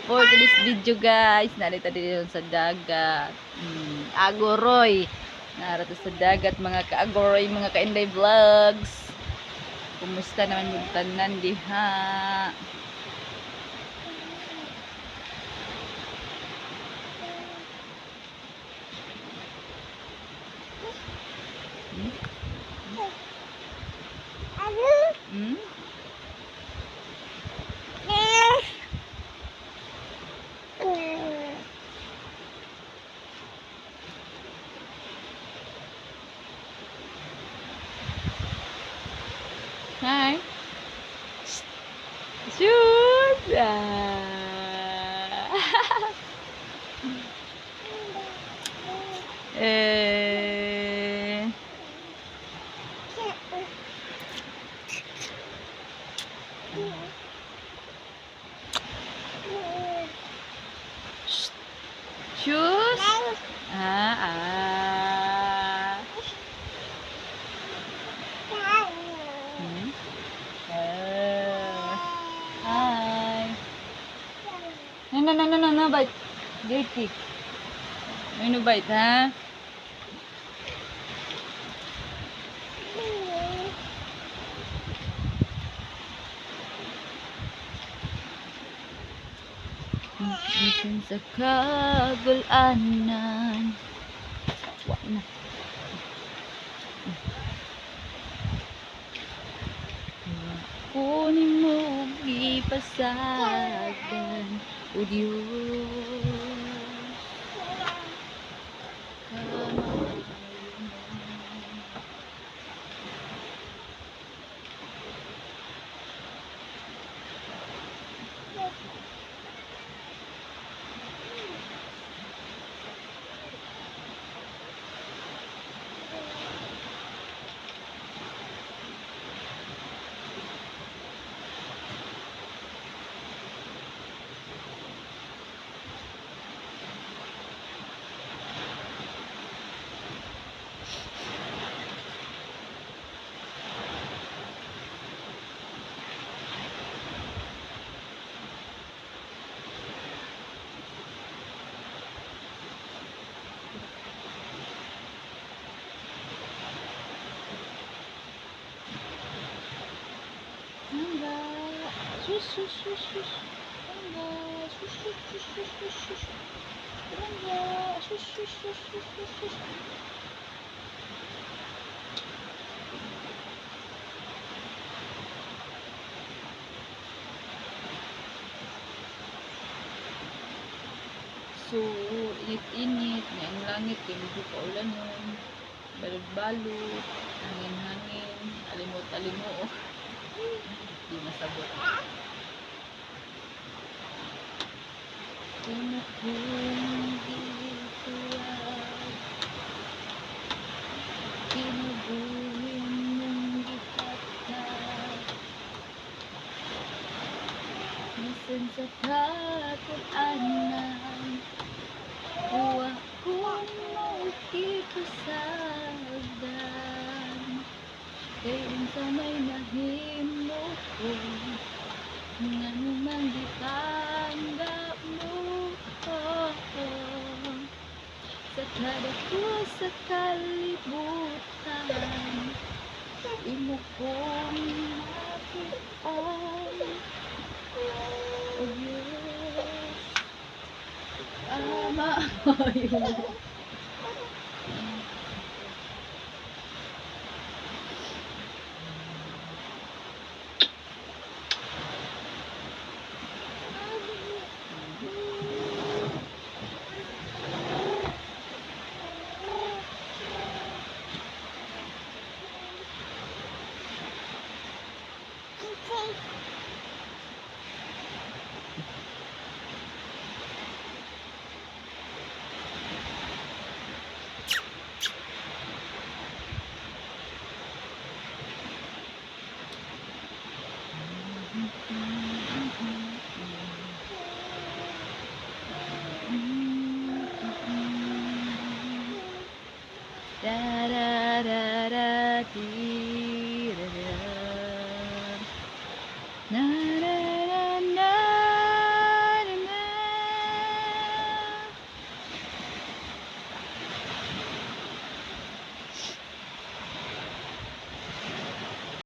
for today's video guys. Narito dito sa dagat. Agoroy. Narito sa dagat mga ka-agoroy, mga ka-inday vlogs. Kumusta naman yung tanan diha? Hi. Shoot. Eh. Shoes. Hi. No, bite. Dirty. No, bite, ha? Minsan sa kagulanan. Wala na. Kunin mo ipasagan, O Diyos. So, init-init, may ang langit, hindi pa ulan yun. Balot-balot, hangin-hangin, alimot-alimot. Hindi masabot. Kinubuhin mong gitatag. Minsan sa kagulanan, huwag kong makipasagan. Kaya sa may nahimo ko, nga naman di tanda mo. Sa kada ko sa kalibutan, imo kong makitaan. O Diyos, ama mo yun.